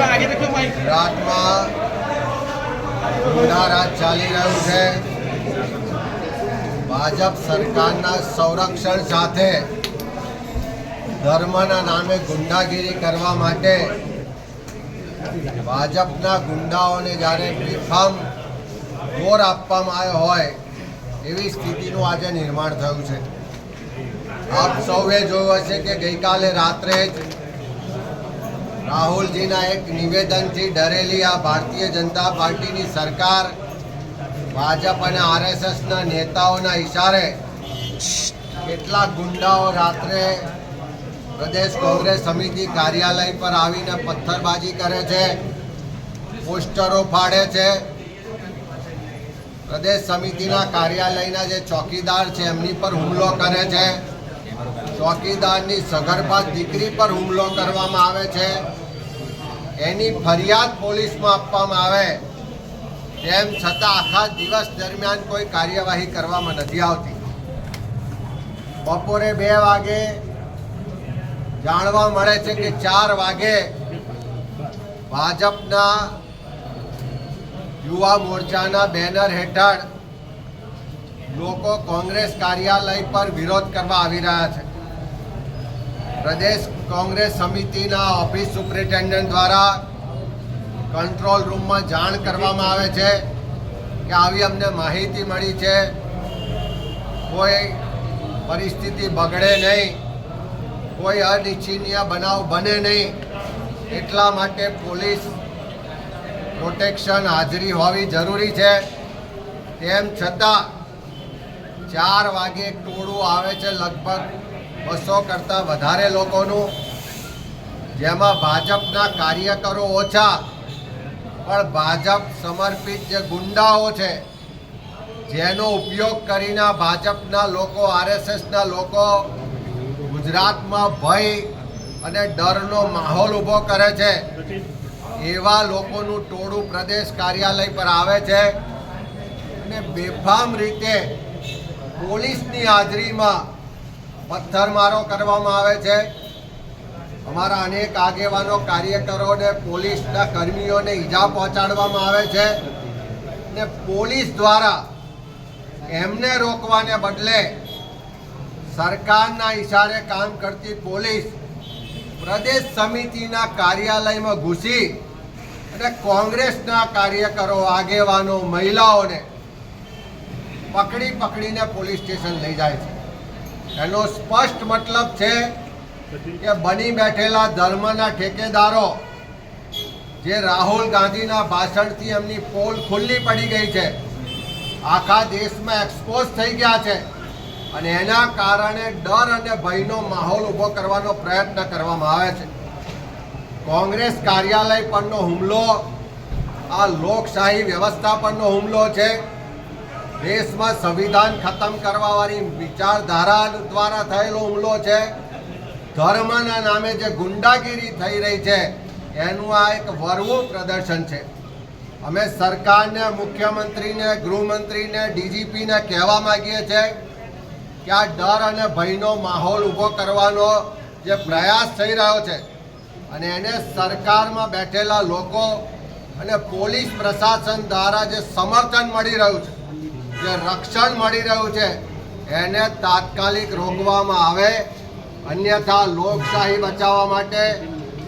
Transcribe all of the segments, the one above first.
ગુજરાતમાં ગુંડા રાજ ચાલી રહ્યું છે। ભાજપ સરકારના સંરક્ષણ સાથે ધર્મના નામે ગુંડાગીરી કરવા માટે ભાજપના ગુંડાઓને જ્યારે બેફામ જોર આપવામાં આવ્યો હોય એવી સ્થિતિનું આજે નિર્માણ થયું છે। આપ સૌએ જોયું હશે કે ગઈકાલે રાત્રે જ રાહુલજીના એક નિવેદનથી ડરેલી આ ભારતીય જનતા પાર્ટીની સરકાર ભાજપ અને આરએસએસના નેતાઓના ઇશારે કેટલાક ગુંડાઓ રાત્રે પ્રદેશ કોંગ્રેસ સમિતિ કાર્યાલય પર આવીને પથ્થરબાજી કરે છે, પોસ્ટરો ફાડે છે। પ્રદેશ સમિતિના કાર્યાલયના જે ચોકીદાર છે એમની પર હુમલો કરે છે, ચોકીદારની સગર્ભા દીકરી પર હુમલો કરવામાં આવે છે। એની ફરિયાદ પોલીસમાં આપવામાં આવે તેમ છતાં આખા દિવસ દરમિયાન કોઈ કાર્યવાહી કરવામાં નથી આવતી। બપોરે 2 વાગે જાણવા મળે છે કે 4 વાગે ભાજપના યુવા મોરચાના બેનર હેઠળ લોકો કોંગ્રેસ કાર્યાલય પર વિરોધ કરવા આવી રહ્યા છે। પ્રદેશ કોંગ્રેસ સમિતિના ઓફિસ સુપ્રિન્ટેન્ડન્ટ દ્વારા કંટ્રોલ રૂમમાં જાણ કરવામાં આવે છે કે આવી અમને માહિતી મળી છે, કોઈ પરિસ્થિતિ બગડે નહીં, કોઈ અનિચ્છનીય બનાવ બને નહીં, એટલા માટે પોલીસ પ્રોટેક્શન હાજરી હોવી જરૂરી છે। તેમ છતાં 4 વાગે ટોળું આવે છે, લગભગ 200 કરતાં વધારે લોકોનું, જેમાં ભાજપના કાર્યકરો ઓછા પણ ભાજપ સમર્પિત જે ગુંડાઓ છે જેનો ઉપયોગ કરીને ભાજપના લોકો, આરએસએસના લોકો ગુજરાતમાં ભય અને ડરનો માહોલ ઊભો કરે છે। એવા લોકોનું ટોળું પ્રદેશ કાર્યાલય પર આવે છે અને બેફામ રીતે પોલીસની હાજરીમાં પથ્થરમારો કરવામાં આવે છે। અમારા અનેક આગેવાનો, કાર્યકરોને, પોલીસના કર્મીઓને ઈજા પહોંચાડવામાં આવે છે અને પોલીસ દ્વારા એમને રોકવાને બદલે સરકારના ઇશારે કામ કરતી પોલીસ પ્રદેશ સમિતિના કાર્યાલયમાં ઘૂસી અને કોંગ્રેસના કાર્યકરો, આગેવાનો, મહિલાઓને પકડીને પોલીસ સ્ટેશન લઈ જાય છે। એનો સ્પષ્ટ મતલબ છે કે બની બેઠેલા ધર્મના ઠેકેદારો જે રાહુલ ગાંધીના ભાષણથી એમની પોલ ખુલ્લી પડી ગઈ છે, આખા દેશમાં એક્સપોઝ થઈ ગયા છે અને એના કારણે ડર અને ભયનો માહોલ ઊભો કરવાનો પ્રયત્ન કરવામાં આવે છે। કોંગ્રેસ કાર્યાલય પરનો હુમલો આ લોકશાહી વ્યવસ્થા પરનો હુમલો છે। દેશમાં સંવિધાન ખતમ કરવાવાળી વિચારધારા દ્વારા થયેલો હુમલો છે। ધર્મના નામે જે ગુંડાગીરી થઈ રહી છે એનું આ એક વરવું પ્રદર્શન છે। અમે સરકારને, મુખ્યમંત્રીને, ગૃહમંત્રીને, ડીજીપીને કહેવા માંગીએ છીએ કે આ ડર અને ભયનો માહોલ ઊભો કરવાનો જે પ્રયાસ થઈ રહ્યો છે અને એને સરકારમાં બેઠેલા લોકો અને પોલીસ પ્રશાસન દ્વારા જે સમર્થન મળી રહ્યું છે, જે રક્ષણ મળી રહ્યું છે, એને તાત્કાલિક રોકવામાં આવે। અન્યથા લોકશાહી બચાવવા માટે,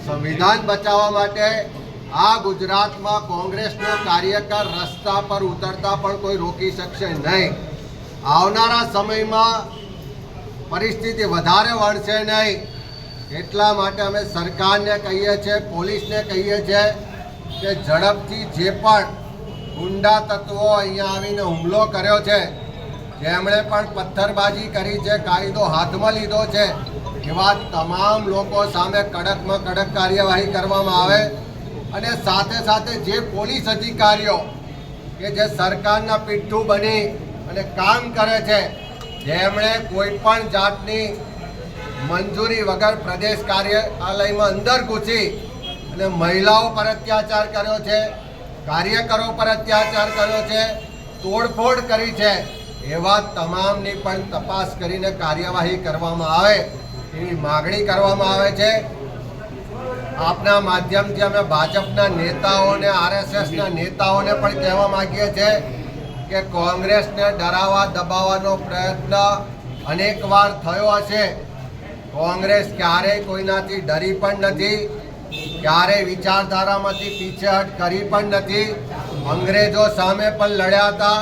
સંવિધાન બચાવવા માટે આ ગુજરાતમાં કોંગ્રેસનો કાર્યકર રસ્તા પર ઉતરતા પણ કોઈ રોકી શકશે નહીં। આવનારા સમયમાં પરિસ્થિતિ વધારે વણશે નહીં। એટલા માટે અમે સરકારને કહીએ છીએ, પોલીસને કહીએ છીએ કે ઝડપથી જે પણ ગુંડા તત્વો અહીંયા આવીને હુમલો કર્યો છે, જેમણે પણ પથ્થરબાજી કરી છે, કાયદો હાથમાં લીધો છે, એવા તમામ લોકો સામે કડકમાં કડક કાર્યવાહી કરવામાં આવે અને સાથે સાથે જે પોલીસ અધિકારીઓ કે જે સરકારના પીઠું બની અને કામ કરે છે, જેમણે કોઈ પણ જાતની મંજૂરી વગર પ્રદેશ કાર્યાલયમાં અંદર ઘૂસી અને મહિલાઓ પર અત્યાચાર કર્યો છે, કાર્યકરો પર અત્યાચાર કર્યો છે, તોડફોડ કરી છે, એવા તમામની પણ તપાસ કરીને કાર્યવાહી કરવામાં આવે એવી માગણી કરવામાં આવે છે। આપના માધ્યમથી અમે ભાજપના નેતાઓને આરએસએસના નેતાઓને પણ કહેવા માંગીએ છીએ કે કોંગ્રેસને ડરાવવા દબાવવાનો પ્રયત્ન અનેકવાર થયો હશે. કોંગ્રેસ ક્યારેય કોઈનાથી ડરી પણ નથી, ક્યારેય વિચારધારામાંથી પીછેહટ કરી પણ નથી. અંગ્રેજો સામે પણ લડ્યા હતા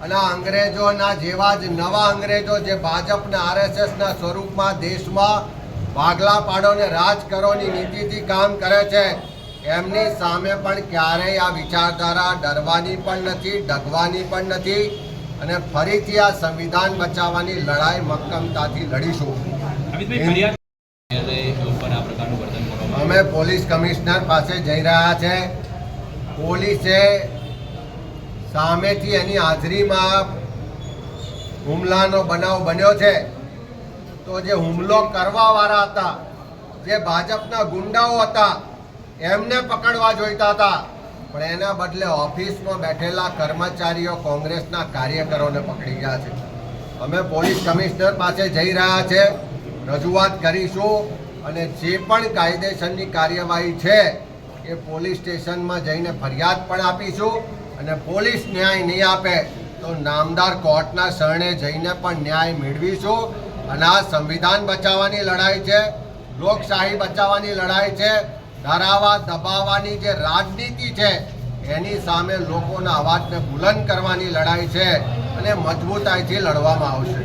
અને અંગ્રેજોના જેવા જ નવા અંગ્રેજો જે ભાજપના આરએસએસના સ્વરૂપમાં દેશમાં ભાગલા પાડોને રાજ કરોની નીતિથી કામ કરે છે, એમની સામે પણ ક્યારેય આ વિચારધારા ડરવાની પણ નથી, ડગવાની પણ નથી અને ફરીથી આ સંવિધાન બચાવવાની લડાઈ મક્કમતાથી લડીશું. અમે પોલીસ કમિશનર પાસે જઈ રહ્યા છે. પોલીસે સામેથી એની હાજરીમાં હુમલાનો બનાવ બન્યો છે, તો જે હુમલો કરવાવાળા હતા, જે ભાજપના ગુંડાઓ હતા, એમને પકડવા જોઈતા હતા, પણ એના બદલે ઓફિસમાં બેઠેલા કર્મચારીઓ કોંગ્રેસના કાર્યકરોને પકડી ગયા છે. અમે પોલીસ કમિશનર પાસે જઈ રહ્યા છે, રજૂઆત કરીશું અને જે પણ કાયદેસરની કાર્યવાહી છે એ પોલીસ સ્ટેશનમાં જઈને ફરિયાદ પણ આપીશું અને પોલીસ ન્યાય નહીં આપે તો નામદાર કોર્ટના શરણે જઈને પણ ન્યાય મેળવીશું. અને આ સંવિધાન બચાવવાની લડાઈ છે, લોકશાહી બચાવવાની લડાઈ છે. ડરાવા દબાવવાની જે રાજનીતિ છે એની સામે લોકોના અવાજને બુલંદ કરવાની લડાઈ છે અને મજબૂતાઈથી લડવામાં આવશે.